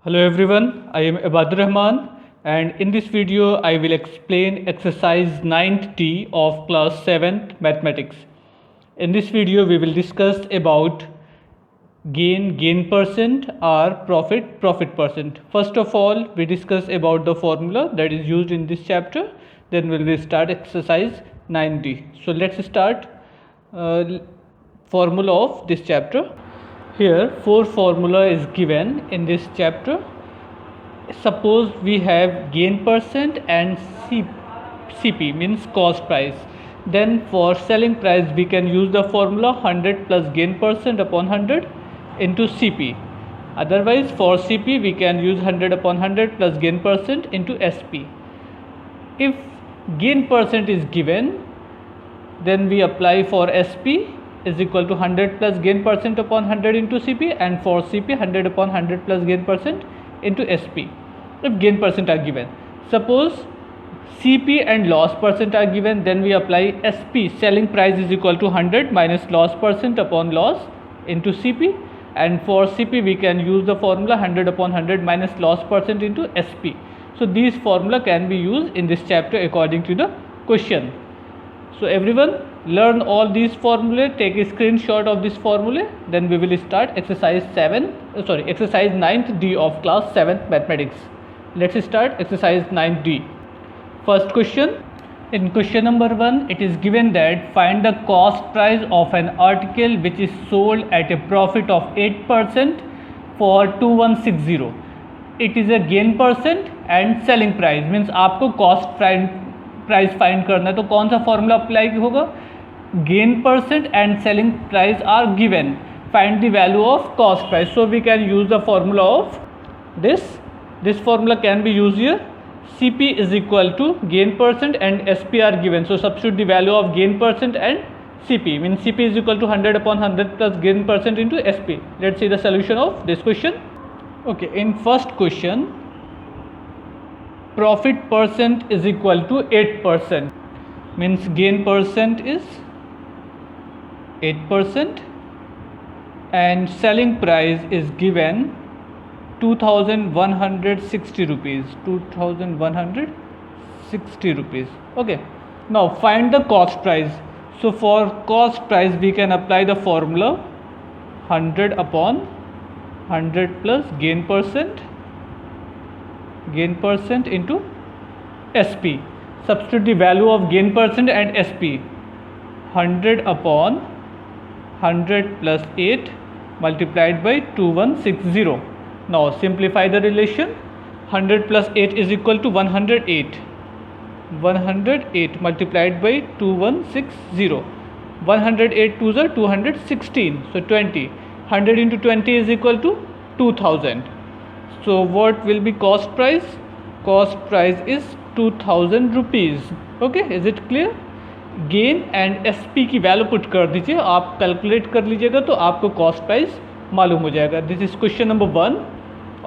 Hello everyone, I am Ibadur Rahman and in this video I will explain exercise 9th D of class 7th mathematics. In this video we will discuss about gain percent or profit percent. First of all we discuss about the formula that is used in this chapter, then we will start exercise 9D. So let's start formula of this chapter. Here 4 formula is given in this chapter. Suppose we have gain percent and CP means cost price. Then for selling price we can use the formula 100 plus gain percent upon 100 into CP. Otherwise for CP we can use 100 upon 100 plus gain percent into SP. If gain percent is given, then we apply for SP is equal to 100 plus gain percent upon 100 into CP, and for CP 100 upon 100 plus gain percent into SP if gain percent are given. Suppose CP and loss percent are given, then we apply SP, selling price is equal to 100 minus loss percent upon loss into CP, and for CP we can use the formula 100 upon 100 minus loss percent into SP. So these formula can be used in this chapter according to the question. So everyone learn all these formulae, take a screenshot of this formula, then we will start exercise 9th D of class 7th mathematics. Let's start exercise 9th D. First question. In question number 1 it is given that find the cost price of an article which is sold at a profit of 8% for 2160. It is a gain percent and selling price means आपको cost price find करना है, तो कौन सा formula apply होगा? Gain percent and selling price are given, find the value of cost price. So we can use the formula of this formula can be use here. CP is equal to gain percent and SP are given, so substitute the value of gain percent and CP means CP is equal to 100 upon 100 plus gain percent into SP. Let's see the solution of this question. Okay, in first question profit percent is equal to 8% means gain percent is 8% and selling price is given 2160 rupees. Okay, now find the cost price. So for cost price we can apply the formula 100 upon 100 plus gain percent into SP. Substitute the value of gain percent and SP. 100 upon 100 plus 8 multiplied by 2160. Now simplify the relation. 100 plus 8 is equal to 108. 108 multiplied by 2160. 108 2s are 216. So 20. 100 into 20 is equal to 2000. So what will be cost price? Cost price is 2000 rupees. Okay, is it clear? Gain and SP की value put कर दीजिए, आप calculate कर लीजिएगा तो आपको cost price मालूम हो जाएगा. This is question number 1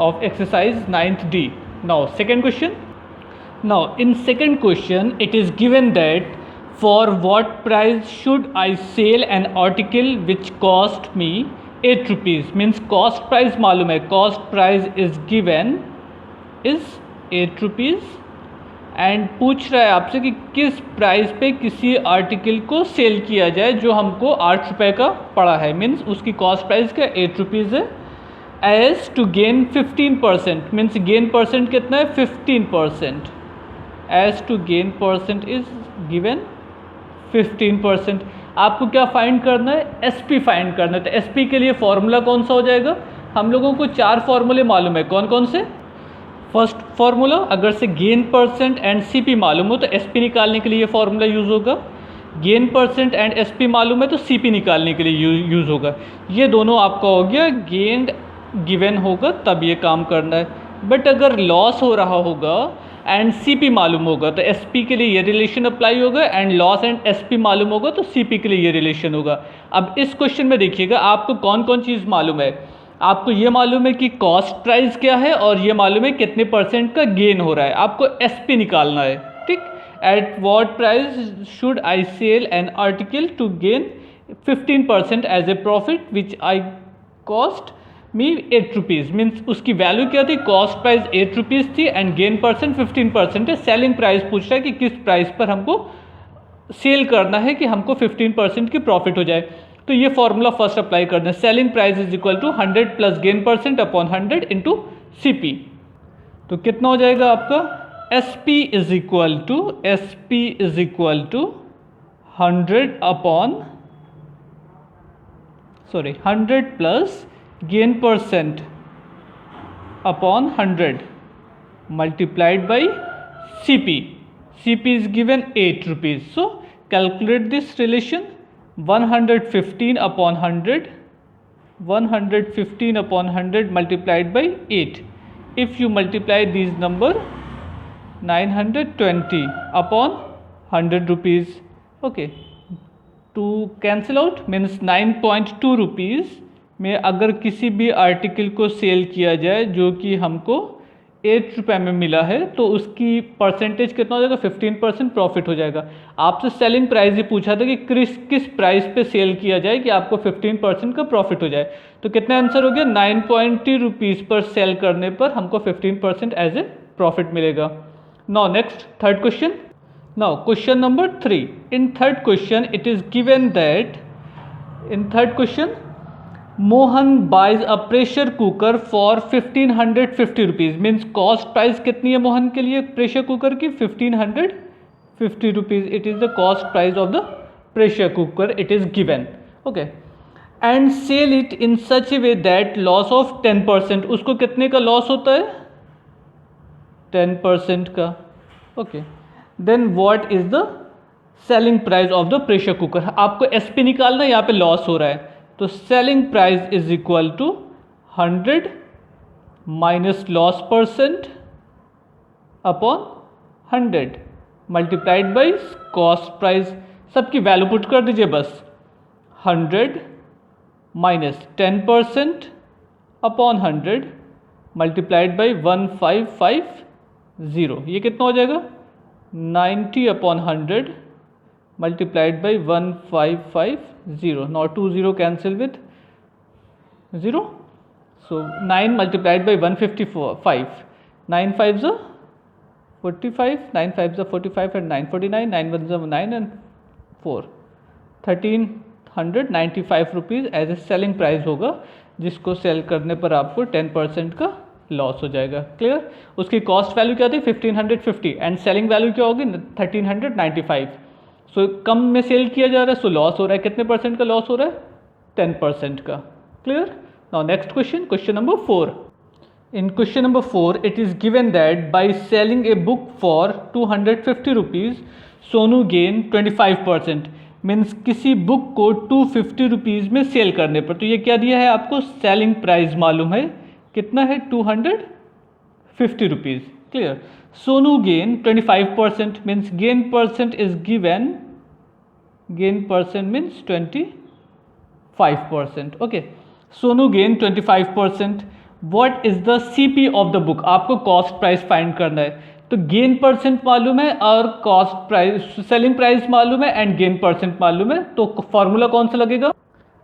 of exercise 9th D. Now second question. Now in second question it is given that for what price should I sell an article which cost me 8 rupees means cost price मालूम है, cost price is given is 8 rupees and पूछ रहा है आपसे कि किस price पे किसी आर्टिकल को सेल किया जाए जो हमको 8 रुपये का पड़ा है, मीन्स उसकी कॉस्ट प्राइस क्या 8 rupees है. As to gain 15% means gain percent कितना है 15%. As to gain percent is given 15%. आपको क्या फाइंड करना है? SP फाइंड करना है. तो SP के लिए फॉर्मूला कौन सा हो जाएगा? हम लोगों को 4 फॉर्मूले मालूम है. कौन कौन से? फर्स्ट फॉर्मूला, अगर से गेन परसेंट एंड CP मालूम हो तो SP निकालने के लिए ये फॉर्मूला यूज़ होगा. गेन परसेंट एंड SP मालूम है तो CP निकालने के लिए यूज़ होगा. ये दोनों आपका हो गया, गेन गिवन होगा तब ये काम करना है. बट अगर लॉस हो रहा होगा एंड CP मालूम होगा तो SP के लिए ये रिलेशन अप्लाई होगा, एंड लॉस एंड SP मालूम होगा तो CP के लिए ये रिलेशन होगा. अब इस क्वेश्चन में देखिएगा आपको कौन कौन चीज़ मालूम है. आपको ये मालूम है कि कॉस्ट प्राइस क्या है और ये मालूम है कितने परसेंट का गेन हो रहा है. आपको SP निकालना है. ठीक, at what price should I sell an article to gain 15% as a profit which I cost me 8 rupees, means उसकी वैल्यू क्या थी, कॉस्ट प्राइस 8 रुपीज़ थी एंड गेन परसेंट 15% है। सेलिंग प्राइस पूछ रहा है कि किस प्राइस पर हमको सेल करना है कि हमको 15% की प्रॉफिट हो जाए। तो ये फॉर्मूला फर्स्ट अप्लाई करना है, selling price is equal to 100 plus gain percent upon 100 into CP। तो कितना हो जाएगा आपका, SP is equal to 100 plus gain percent upon 100 multiplied by CP. CP is given 8 rupees. So calculate this relation, 115 upon 100 multiplied by 8. If you multiply these number, 920 upon 100 rupees. Okay, to cancel out means 9.2 rupees में अगर किसी भी article को cell किया जाए जो कि हमको 8 रुपये में मिला है तो उसकी परसेंटेज कितना हो जाएगा, 15% प्रॉफिट हो जाएगा। आपसे सेलिंग प्राइस ही पूछा था कि किस प्राइस पे सेल किया जाए कि आपको 15% का प्रॉफिट हो जाए। तो कितना आंसर हो गया, 9.2 रुपीज़ पर सेल करने पर हमको 15% एज ए प्रॉफिट मिलेगा। Now next third question. Now question number 3। In third question it is given that, in third question Mohan buys a pressure cooker for 1550 rupees, means cost price कितनी है मोहन के लिए pressure cooker की, 1550 rupees. It is the cost price of the pressure cooker, it is given. Okay, and sell it in such a way that loss of 10%, उसको कितने का loss होता है, 10% का। Okay, then what is the selling price of the pressure cooker. आपको SP निकालना है, यहाँ पे लॉस हो रहा है, तो selling price is equal to 100 minus loss percent upon 100 multiplied by cost price. सबकी वैल्यू पुट कर दीजिए बस, 100 माइनस 10% अपॉन 100 मल्टीप्लाइड बाई 1550। ये कितना हो जाएगा, 90 upon 100 multiplied by 1550. Now 20 cancel with 0. So 9 multiplied by 155. 9 5s are 45. 9 5s are 45 and 9 49. 9 1s are 9 and 4. 1395 rupees as a selling price होगा, जिसको सेल करने पर आपको 10% का लॉस हो जाएगा। क्लियर। उसकी कॉस्ट वैल्यू क्या थी, 1550 एंड सेलिंग वैल्यू क्या होगी, 1395। सो कम में सेल किया जा रहा है, सो लॉस हो रहा है। कितने परसेंट का लॉस हो रहा है, 10% का। Clear. Now next question, question number 4। In question number 4 it is given that by selling a book for 250 rupees Sonu gain 25%। Means किसी बुक को 250 रुपीज़ में सेल करने पर, तो ये क्या दिया है आपको, सेलिंग प्राइस मालूम है कितना है, 250 rupees. Clear. Sonu gain 25%, means gain percent is given, gain percent means 25%। Okay, Sonu gain 25%। What is the CP of the book, आपको कॉस्ट प्राइस फाइंड करना है। तो गेन परसेंट मालूम है और कॉस्ट प्राइस, सेलिंग प्राइस मालूम है एंड गेन परसेंट मालूम है, तो फॉर्मूला कौन सा लगेगा।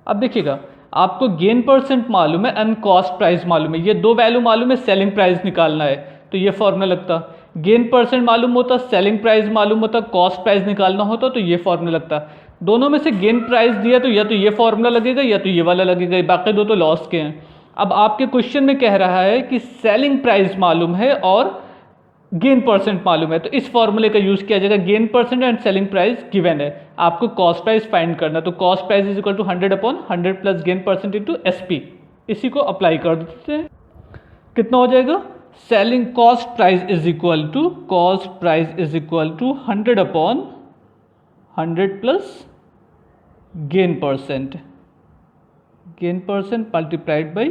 अब देखिएगा, आपको गेन परसेंट मालूम है एंड कॉस्ट प्राइस मालूम है, ये दो वैल्यू मालूम है, सेलिंग प्राइस निकालना है, तो ये फॉर्मूला लगता। गेन परसेंट मालूम होता, सेलिंग प्राइस मालूम होता, कॉस्ट प्राइस निकालना होता, तो ये फॉर्मूला लगता। दोनों में से गेन प्राइस दिया तो या तो ये फॉर्मूला लगेगा या तो ये वाला लगेगा, बाकी दो तो लॉस के हैं। अब आपके क्वेश्चन में कह रहा है कि सेलिंग प्राइस मालूम है और गेन परसेंट मालूम है, तो इस फॉर्मूले का यूज किया जाएगा। Gain percent and selling price given है, आपको कॉस्ट प्राइस फाइंड करना, तो cost price is equal to 100 upon 100 plus gain percent into SP। इसी को अप्लाई कर देते हैं, कितना हो जाएगा, selling cost price is equal to 100 upon 100 plus gain percent multiplied by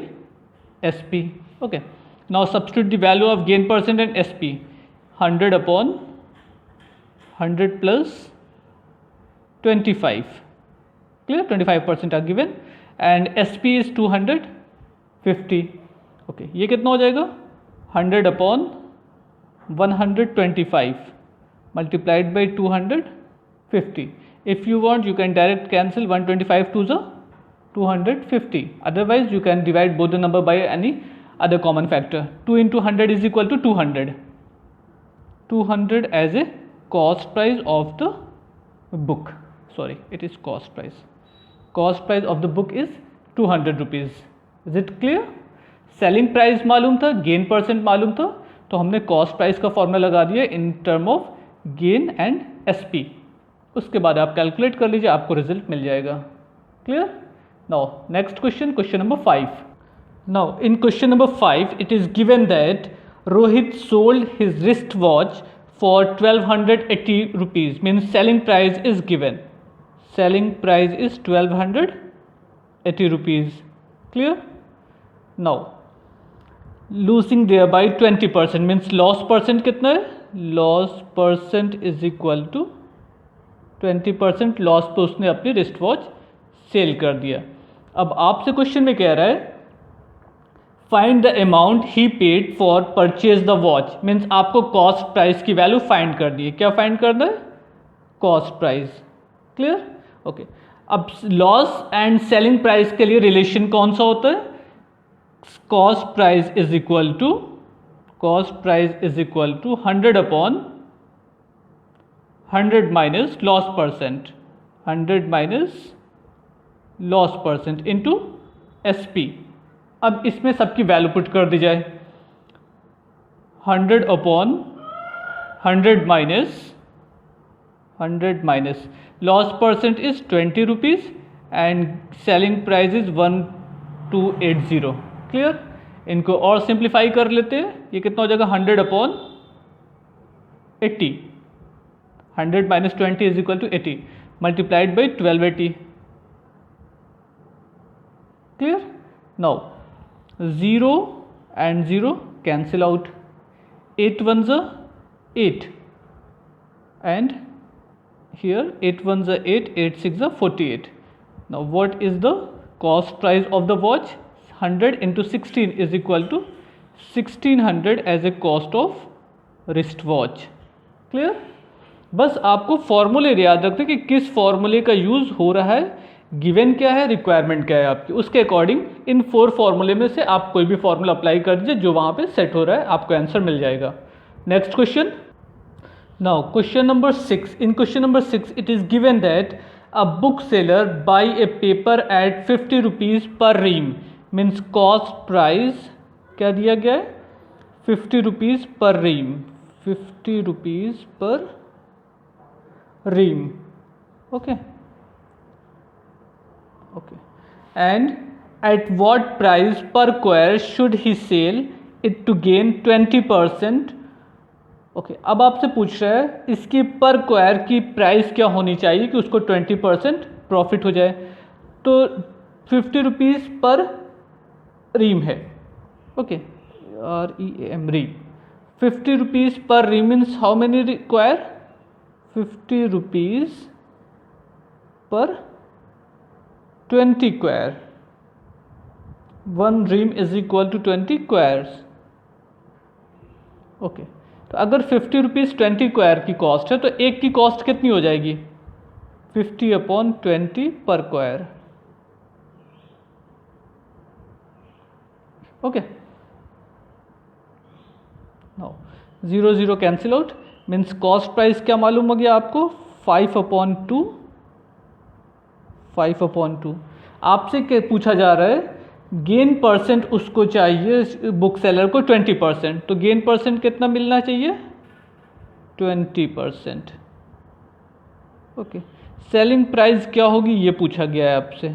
SP. Okay, now substitute the value of gain percent and SP. 100 upon 100 plus 25. Clear, 25% are given and SP is 250. Okay, ये कितना हो जाएगा, 100 upon 125 multiplied by 250. If you want you can direct cancel, 125 to the 250. Otherwise you can divide both the number by any other common factor. 2 into 100 is equal to 200. 200 as a cost price of the book. Sorry, it is cost price. Cost price of the book is 200 rupees. Is it clear? Selling price मालूम था, gain percent मालूम था, तो हमने cost price का formula लगा दिया इन term of gain and SP. उसके बाद आप कैलकुलेट कर लीजिए, आपको रिजल्ट मिल जाएगा. Clear? Now next question, question number 5. Now in question number 5 it is given that Rohit sold his wrist watch for 1280 rupees. Means selling price is given. Selling price is 1280 rupees. Clear? Now losing there by 20%. Means loss percent कितना है? Loss percent is equal to 20% loss पे उसने अपनी wrist watch cell कर दिया. अब आपसे question में कह रहा है find the amount he paid for purchase the watch. Means आपको कॉस्ट प्राइस की वैल्यू फाइंड करनी है. क्या फाइंड करना है? Cost price. क्लियर? ओके. अब लॉस एंड सेलिंग प्राइस के लिए रिलेशन कौन सा होता है? Cost price is equal to 100 upon 100 minus loss percent. 100 minus loss percent into SP. अब इसमें सबकी वैल्यू पुट कर दी जाए. 100 upon 100 minus loss percent is 20 rupees and selling price is 1280. Clear? इनको और सिंप्लीफाई कर लेते हैं. ये कितना हो जाएगा? 100 upon 80. 100 minus 20 is equal to 80 multiplied by 1280. Clear? Now 0 and 0 cancel out. 8 ones are 8 and here 8 ones are 8, 8 6 are 48. Now what is the cost price of the watch? 100 into 16 is equal to 1600 as a cost of wrist watch. Clear? बस आपको फॉर्मूले याद रखते कि किस फॉर्मूले का use हो रहा है, गिवन क्या है, रिक्वायरमेंट क्या है आपकी, उसके अकॉर्डिंग इन 4 फॉर्मूले में से आप कोई भी फॉर्मूला अप्लाई कर दीजिए जो वहाँ पे सेट हो रहा है, आपको आंसर मिल जाएगा. Next question. Now question number 6. In question number 6 it is given that a book seller buy a paper at 50 rupees per ream. Means cost price क्या दिया गया है? 50 rupees per रीम. 50 rupees per रीम. Okay. Okay. And at what price per square should he sell it to gain 20%? Okay. अब आपसे पूछ रहा है इसकी पर स्क्वायर की प्राइस क्या होनी चाहिए कि उसको 20% प्रॉफिट हो जाए. तो 50 rupees पर रीम है. Okay. REAM रीम. 50 rupees per ream means how many square? 50 rupees पर 20 square. 1 ream is equal to 20 squares. Okay. तो अगर 50 rupees 20 square की कॉस्ट है तो एक की कॉस्ट कितनी हो जाएगी? 50 अपॉन 20 पर square. Okay. Now 0 0 cancel out. Means cost price क्या मालूम हो गया आपको? 5 अपॉन 2. 5 अपॉन 2. आपसे क्या पूछा जा रहा है? गेन परसेंट उसको चाहिए बुक सेलर को 20%. तो गेन परसेंट कितना मिलना चाहिए? 20%. ओके. सेलिंग प्राइस क्या होगी ये पूछा गया है आपसे.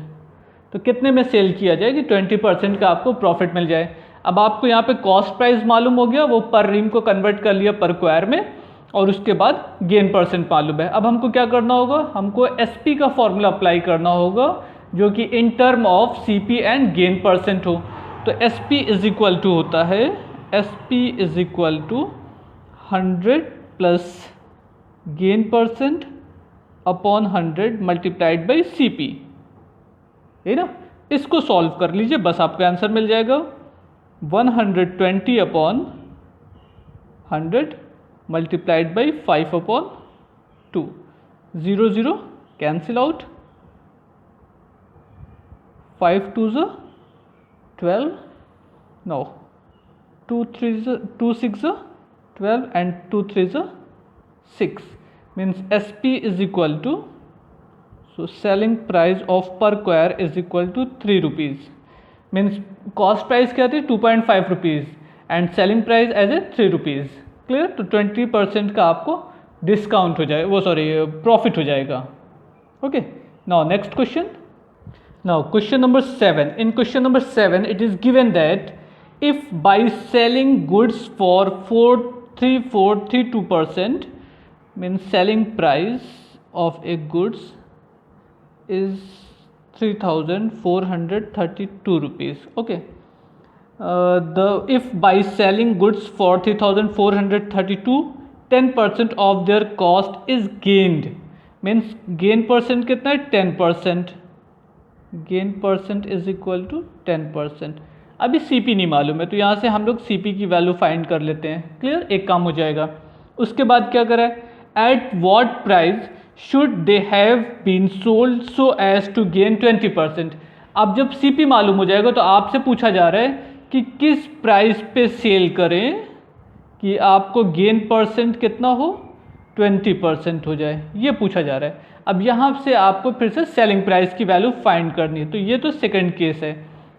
तो कितने में सेल किया जाए कि 20% का आपको प्रॉफिट मिल जाए. अब आपको यहाँ पे कॉस्ट प्राइस मालूम हो गया, वो पर रीम को कन्वर्ट कर लिया पर स्क्वायर में, और उसके बाद गेन परसेंट मालूम है. अब हमको क्या करना होगा? हमको एसपी का फॉर्मूला अप्लाई करना होगा जो कि in term of CP and gain percent हो. तो एसपी इज इक्वल टू होता है, SP is equal to 100 plus gain percent upon 100 multiplied by CP. है ना? इसको सॉल्व कर लीजिए, बस आपका आंसर मिल जाएगा. 120 upon 100 multiplied by 5 upon 2. 0 0 cancel out. 5 2 12, no, 2 6 12 and 2 3 6, means SP is equal to, so selling price of per square is equal to 3 rupees, means cost price क्या थी 2.5 rupees and selling price as a 3 rupees. Clear? तो 20% का आपको discount हो जाए, वो sorry profit हो जाएगा. Okay, now next question. Now question number 7. In question number 7 it is given that if by selling goods for 3.32%, means selling price of a goods is 3,432 rupees. Okay, if by selling goods for 3,432, 10% of their cost is gained, means gain percent कितना है 10%, gain percent is equal to 10%. अभी CP नहीं मालूम है तो यहाँ से हम लोग सीपी की वैल्यू फाइंड कर लेते हैं. क्लियर? एक काम हो जाएगा. उसके बाद क्या करा है, at what price should they have been sold so as to gain 20%. अब जब सीपी मालूम हो जाएगा तो आपसे पूछा जा रहा है कि किस प्राइस पे सेल करें कि आपको गेन परसेंट कितना हो, 20% हो जाए, ये पूछा जा रहा है. अब यहाँ से आपको फिर से सेलिंग प्राइस की वैल्यू फाइंड करनी है. तो ये तो सेकंड केस है.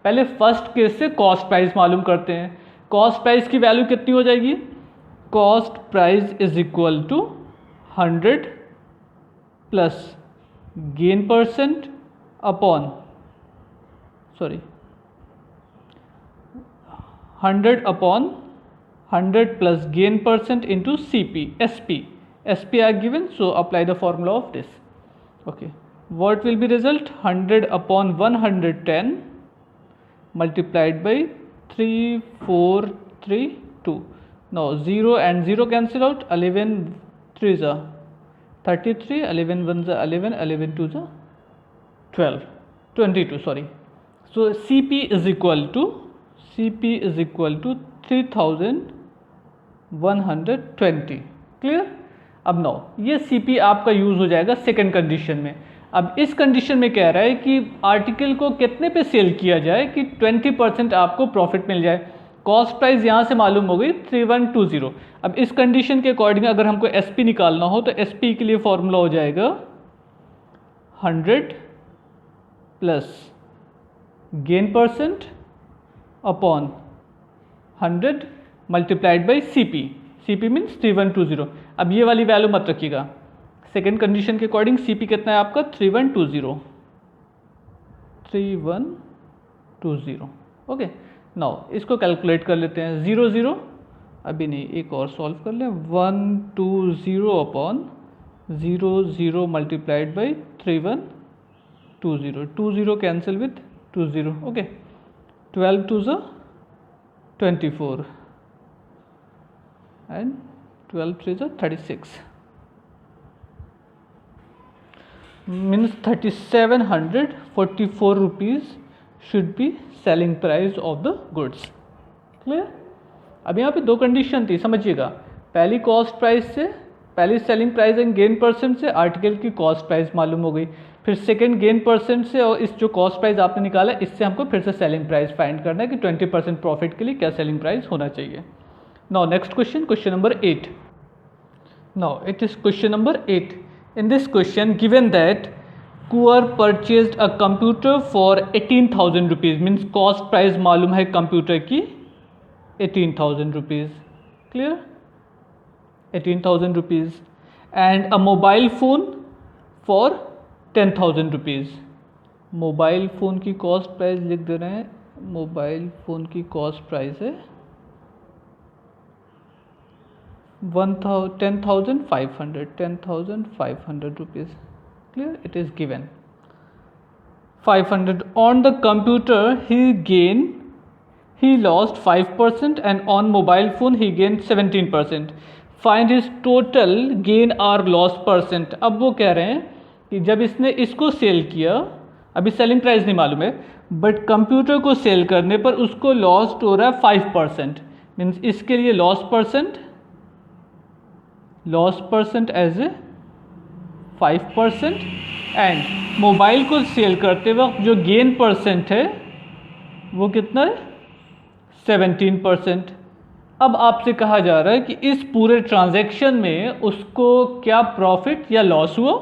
पहले फर्स्ट केस से कॉस्ट प्राइस मालूम करते हैं. कॉस्ट प्राइस की वैल्यू कितनी हो जाएगी, cost price is equal to 100 plus gain percent upon 100 upon 100 plus gain percent into CP, SP are given, so apply the formula of this. Okay, what will be result, 100 upon 110 multiplied by 3432. Now 0 and 0 cancel out, 11 3s are 33, 11 1s are 11, 11 2s are 12, 22 sorry. So CP is equal to 3120. Clear? अब no ये CP आपका use हो जाएगा second condition में. अब इस condition में कह रहा है कि आर्टिकल को कितने पे सेल किया जाए कि 20% आपको प्रॉफिट मिल जाए. कॉस्ट प्राइस यहाँ से मालूम हो गई 3120. अब इस कंडीशन के अकॉर्डिंग अगर हमको SP निकालना हो तो SP के लिए फॉर्मूला हो जाएगा 100 plus gain percent upon 100 multiplied by CP means 3120. अब ये वाली वैल्यू मत रखिएगा. सेकेंड कंडीशन के अकॉर्डिंग CP कितना है आपका 3120. ओके, नाउ इसको कैलकुलेट कर लेते हैं. 0 0 अभी नहीं, एक और सॉल्व कर लें. 120 upon 0 0 multiplied by 3120. 20 cancel with 20. Okay, 12 2s 24 and 12 3s 36, means 3744 rupees should be selling price of the goods. Clear? अब यहाँ पे दो कंडीशन थी, समझिएगा. पहली कॉस्ट प्राइस से, पहली selling price and gain percent से आर्टिकल की कॉस्ट प्राइस मालूम हो गई. फिर सेकंड गेन परसेंट से और इस जो कॉस्ट प्राइस आपने निकाला इससे हमको फिर से सेलिंग प्राइस फाइंड करना है कि 20% प्रॉफिट के लिए क्या सेलिंग प्राइस होना चाहिए. Now next question, question number 8. Now it is question number 8. In this question given that queer purchased a computer for 18,000 rupees, means cost price मालूम है कंप्यूटर की 18,000 rupees. Clear? 18,000 rupees and a mobile phone for 10,000 rupees. Mobile phone की cost price लिख दे रहे हैं. Mobile phone की cost price है 10,500 rupees. Clear? It is given 500 on the computer he lost 5% and on mobile phone he gained 17%. Find his total gain or loss percent. अब वो कह रहे हैं कि जब इसने इसको सेल किया, अभी सेलिंग प्राइस नहीं मालूम है, बट कंप्यूटर को सेल करने पर उसको लॉस हो रहा है 5%. मीन्स इसके लिए loss percent as a 5% and mobile को सेल करते वक्त जो गेन परसेंट है वो कितना है 17%। अब आपसे कहा जा रहा है कि इस पूरे ट्रांजैक्शन में उसको क्या प्रॉफिट या लॉस हुआ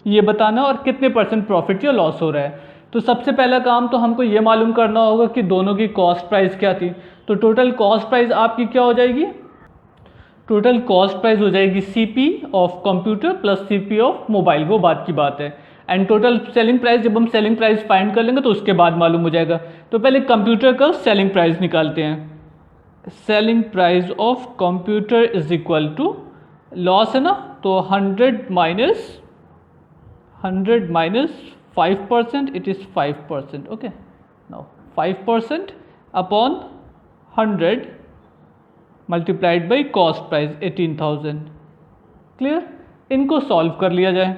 ये बताना और कितने परसेंट प्रॉफिट या लॉस हो रहा है। तो सबसे पहला काम तो हमको ये मालूम करना होगा कि दोनों की कॉस्ट प्राइस क्या थी। तो टोटल कॉस्ट प्राइस आपकी क्या हो जाएगी, टोटल कॉस्ट प्राइस हो जाएगी CP of computer plus CP of mobile, वो बात की बात है। एंड टोटल सेलिंग प्राइस जब हम सेलिंग प्राइस फाइंड कर लेंगे तो उसके बाद मालूम हो जाएगा। तो पहले कंप्यूटर का सेलिंग प्राइस निकालते हैं। Selling price of computer is equal to loss है ना, तो 100 माइनस 5%, it is 5%। Okay, now 5% upon 100 multiplied by cost price 18,000। Clear, इनको सॉल्व कर लिया जाए।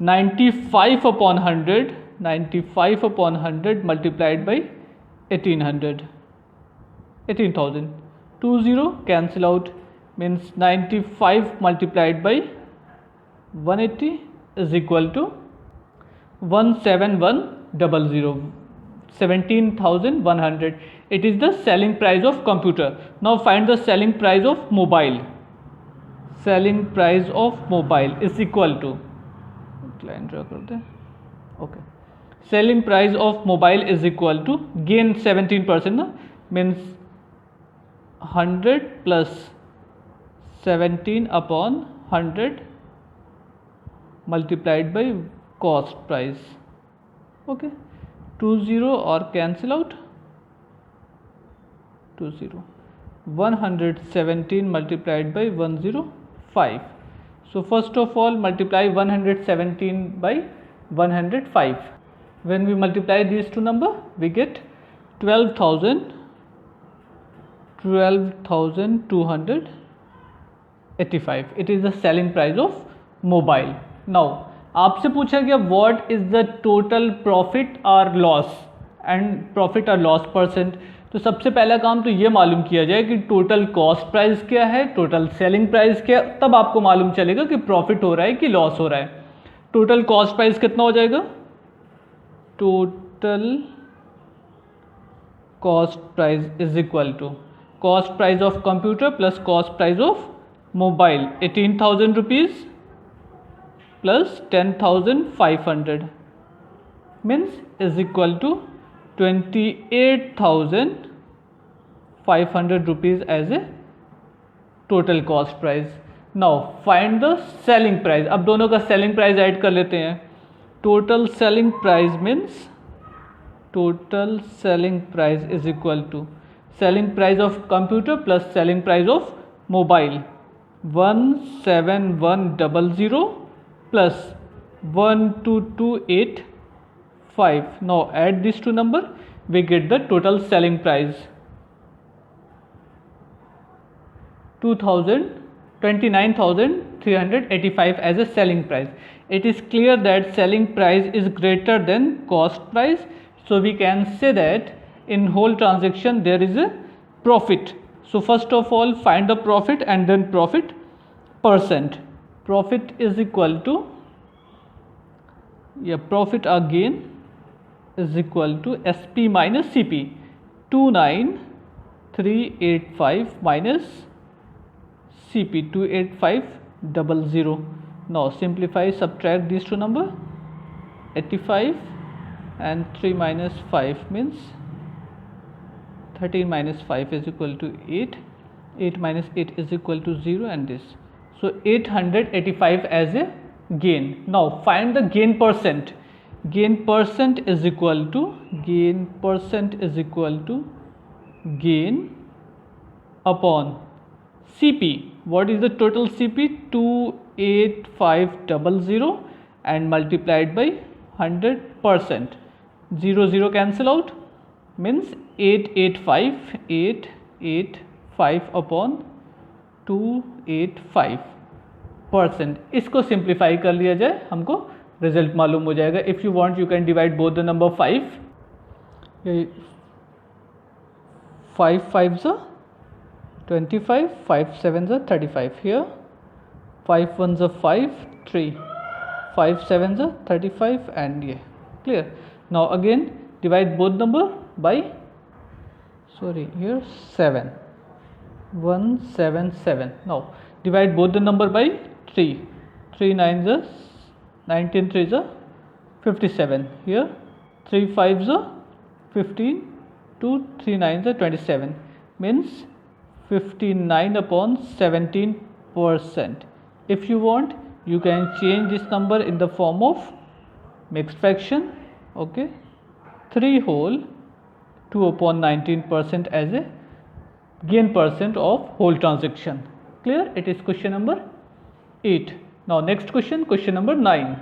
95 upon 100 multiplied by 18,000, 20 cancel out means 95 multiplied by 180 is equal to 17100, 17,100. It is the selling price of computer. Now find the selling price of mobile. Selling price of mobile is equal to, line draw करते हैं, okay. Selling price of mobile is equal to gain 17% ना, means 100 plus 17 upon 100 multiplied by cost price. Okay, 20 और cancel out 20, 117 multiplied by 105. So first of all multiply 117 by 105. When we multiply these two numbers we get 12,285. It is the selling price of mobile. Now आपसे पूछा गया what is the total profit or loss and profit or loss percent। तो सबसे पहला काम तो ये मालूम किया जाए कि टोटल कॉस्ट प्राइस क्या है, टोटल सेलिंग प्राइस क्या है, तब आपको मालूम चलेगा कि प्रॉफिट हो रहा है कि लॉस हो रहा है। टोटल कॉस्ट प्राइस कितना हो जाएगा, total cost price is equal to cost price of computer plus cost price of mobile 18,000 rupees plus 10,500 means is equal to 28,500 rupees as a total cost price. Now find the selling price. अब दोनों का selling price add कर लेते हैं। Total selling price means total selling price is equal to selling price of computer plus selling price of mobile 17100 plus 12,285. Now add these two number, we get the total selling price 29,385 as a selling price. It is clear that selling price is greater than cost price, so we can say that in whole transaction there is a profit. So first of all find the profit and then profit percent. Profit is equal to, profit again is equal to SP minus CP, 29,385 minus CP 28500. Now simplify, subtract these two number, 85 and 3 minus 5 means 13 minus 5 is equal to 8, 8 minus 8 is equal to 0 and this. So 885 as a gain. Now find the gain percent. Gain percent is equal to gain upon CP. What is the total CP? 28500 and multiplied by 100%. 0 cancel out means 885 upon 285%. इसको simplify कर लिया जाए, हमको result मालूम हो जाएगा. If you want you can divide both the number 5. 5 5s are 25, 5 7s are 35. Here 5 1s are 5, 3, 5 7 is 35 and yeah, clear. Now again divide both number by, sorry, here 7 177. Now divide both the number by 3. 3 9 is 19, 3 is 57. Here 3 5 is 15, 2 3 9 is 27, means 59 upon 17%. If you want, you can change this number in the form of mixed fraction. Okay, 3 whole 2 upon 19% as a gain percent of whole transaction. Clear? It is question number 8. Now next question, question number 9.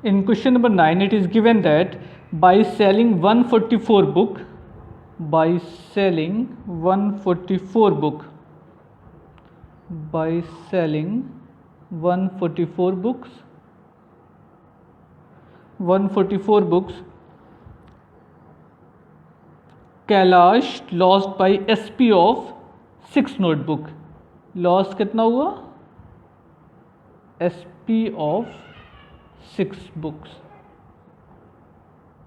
In question number 9 it is given that by selling 144 book, by selling 144 book, by selling 144 books, 144 books, Kailash lost by SP of 6 notebook. Loss कितना हुआ? SP of 6 books.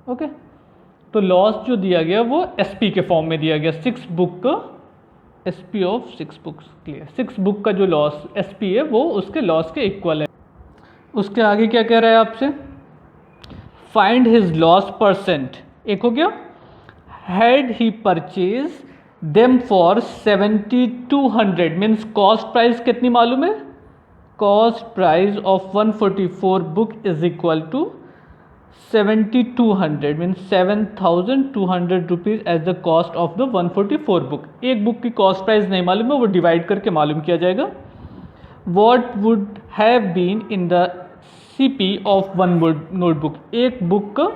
Okay, तो loss जो दिया गया वो SP के form में दिया गया. 6 बुक का SP of 6 books. Clear? 6 book का जो लॉस SP है वो उसके लॉस के इक्वल है. उसके आगे क्या कह रहा है आपसे? Find his loss percent. एक हो गया. Had he purchase them for 7200, means cost price कितनी मालूम है? Cost price of 144 book is equal to 7200, means 7200 rupees as the cost of the 144 book. एक बुक की कॉस्ट प्राइस नहीं मालूम है, वो डिवाइड करके मालूम किया जाएगा. What would have been in the CP of one notebook. एक बुक का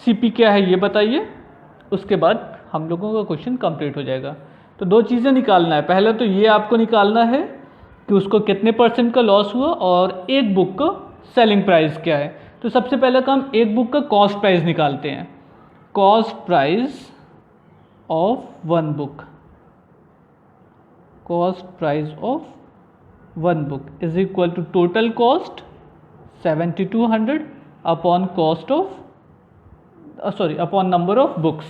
CP क्या है ये बताइए. उसके बाद हम लोगों का क्वेश्चन कंप्लीट हो जाएगा. तो दो चीज़ें निकालना है. पहला तो ये आपको निकालना है कि उसको कितने % का लॉस हुआ और एक बुक का सेलिंग प्राइस क्या है. तो सबसे पहला काम, एक बुक का कॉस्ट प्राइस निकालते हैं. Cost price of one book, cost price of one book is equal to total cost 7200 upon cost of upon number of books.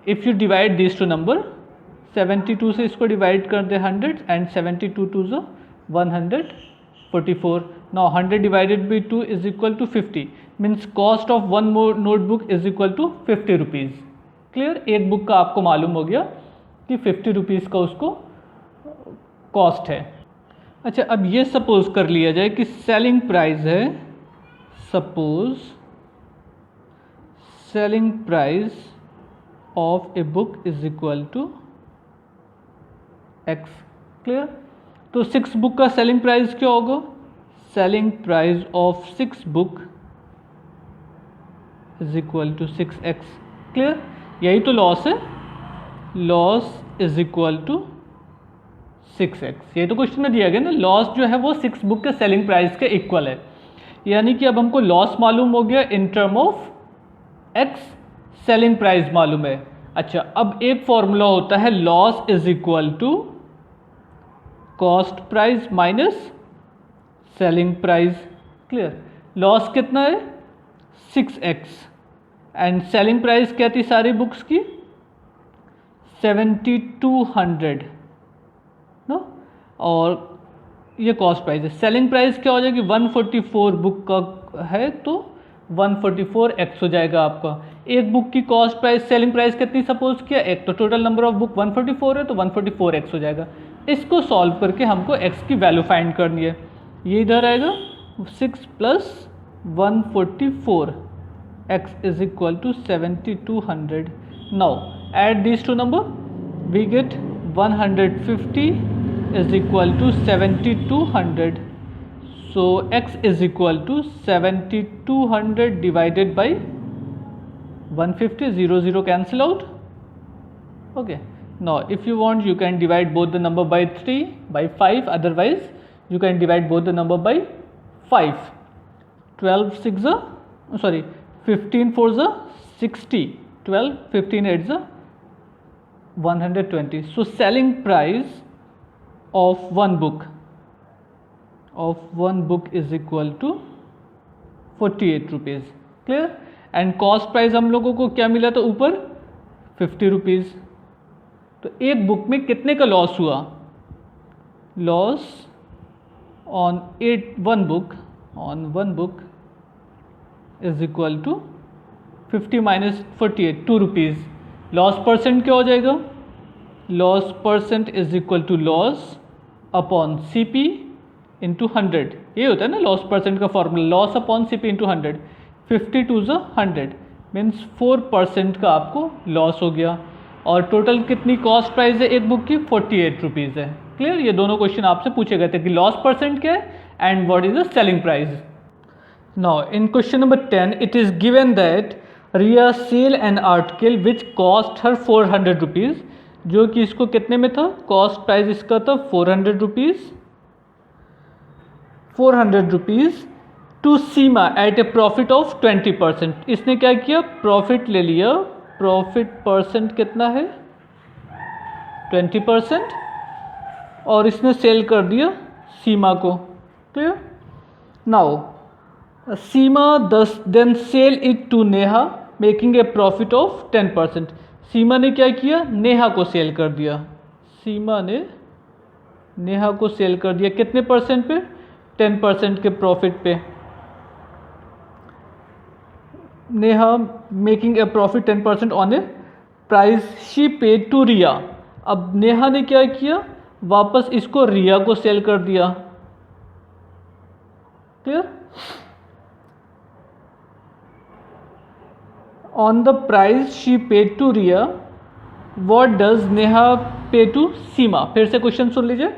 If you divide this to number, 72 से इसको divide कर दे 100 and 72 to 144. Now 100 divided by 2 is equal to 50, means cost of one notebook is equal to 50 rupees. Clear? एक book का आपको मालूम हो गया कि 50 रुपीज़ का उसको कॉस्ट है. अच्छा, अब ये सपोज कर लिया जाए कि सेलिंग प्राइस है, suppose selling price of a book is equal to X. Clear? तो 6 बुक का सेलिंग प्राइस क्या होगा? Selling price of 6 book is equal to 6X. Clear? यही तो लॉस है. Loss is equal to 6X. ये तो क्वेश्चन में दिया गया ना. लॉस जो है वो 6 बुक के सेलिंग प्राइस के इक्वल है. यानी कि अब हमको लॉस मालूम हो गया in term of X, selling price मालूम है. अच्छा, अब एक फॉर्मूला होता है loss is equal to cost price minus selling price. Clear? Loss कितना है? 6X एंड सेलिंग प्राइस क्या थी सारी बुक्स की? 7200 नो, और ये कॉस्ट प्राइस है. सेलिंग प्राइस क्या हो जाएगी? 144 बुक का है तो 144X हो जाएगा आपका. एक बुक की कॉस्ट प्राइस सेलिंग प्राइस कितनी सपोज किया? एक. तो टोटल नंबर ऑफ बुक 144 है तो 144X हो जाएगा. इसको सॉल्व करके हमको X की वैल्यू फाइंड करनी है. ये इधर आएगा 6 plus 144, X is equal to 7200. Now add this to number, we get 150 is equal to 7200. So X is equal to 7200 divided by 150. 0 0 cancel out. Okay, now if you want you can divide both the number by 3, by 5, otherwise you can divide both the number by 5. 12 6 sorry 15 4 60, 12 15 8 120. So selling price of one book of one book is equal to 48 rupees. Clear. And cost price हम लोगों को क्या मिला था ऊपर 50 rupees. तो एक book में कितने का लॉस हुआ? Loss on one book is equal to 50 minus 48 2 rupees. Loss percent क्या हो जाएगा? Loss percent is equal to loss upon C P into 100। ये होता है ना लॉस परसेंट का formula, loss upon C P into 100। 50 two ज़ 100 मीन्स 4% का आपको लॉस हो गया। और टोटल कितनी कॉस्ट प्राइस है एक बुक की? 48 रुपीज़ है। क्लियर। ये दोनों क्वेश्चन आपसे पूछे गए थे कि लॉस परसेंट क्या है and what is the selling price. Now in question number 10 it is given that Riya sell an article which cost her 400 rupees, जो कि इसको कितने में था? कॉस्ट प्राइस इसका था 400 rupees to Seema at a profit of 20%। इसने क्या किया? प्रॉफिट ले लिया। प्रॉफिट परसेंट कितना है? 20%। और इसने सेल कर दिया सीमा को। Clear. Now Seema then sell it to Neha making a profit of 10%। Seema ने क्या किया? नेहा को सेल कर दिया। सीमा ने नेहा को सेल कर दिया कितने परसेंट पे? 10% के प्रॉफिट पे। Neha making a profit 10% on a price she paid to Riya. अब नेहा ने क्या किया? वापस इसको रिया को सेल कर दिया। Clear. On the price she paid to Riya what does Neha pay to Seema. फिर से क्वेश्चन सुन लीजिए।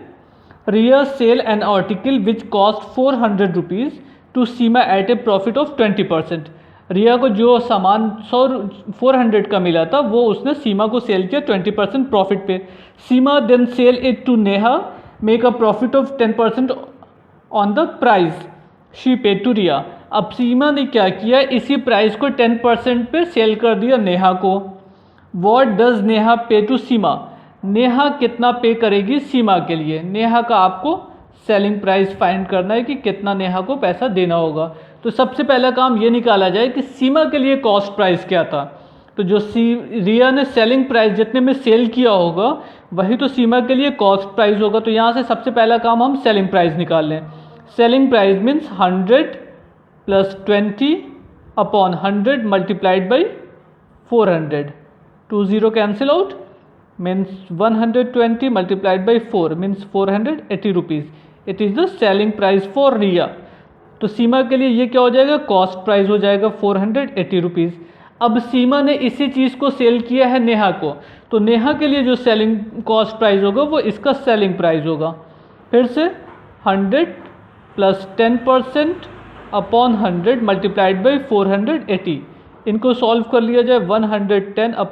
Riya sell an article which cost 400 rupees to Seema at a profit of 20%। Riya को जो सामान 400 का मिला था वो उसने सीमा को सेल किया 20% प्रॉफिट पे। Seema then sell it to Neha make a profit of 10% on the price she paid to Riya. अब सीमा ने क्या किया? इसी प्राइस को 10% पे सेल कर दिया नेहा को। What does Neha pay to सीमा। नेहा कितना पे करेगी सीमा के लिए? नेहा का आपको सेलिंग प्राइस फाइंड करना है कि कितना नेहा को पैसा देना होगा। तो सबसे पहला काम ये निकाला जाए कि सीमा के लिए कॉस्ट प्राइस क्या था। तो जो रिया ने सेलिंग प्राइस जितने में सेल किया होगा वही तो सीमा के लिए कॉस्ट प्राइस होगा। तो यहाँ से सबसे पहला काम हम सेलिंग प्राइस निकाल लें। Selling price means 100 plus 20 upon 100 multiplied by 400। 20 cancel out means 120 multiplied by 4 means 480 rupees. It is the selling price for Riya. तो सीमा के लिए ये क्या हो जाएगा? कॉस्ट प्राइस हो जाएगा 480 रुपीज़। अब सीमा ने इसी चीज़ को सेल किया है नेहा को, तो नेहा के लिए जो सेलिंग कॉस्ट प्राइस होगा वो इसका सेलिंग प्राइस होगा। फिर से 100 प्लस 10% अपॉन 100 मल्टीप्लाइड बाई 480। इनको सॉल्व कर लिया जाए 110 अपॉन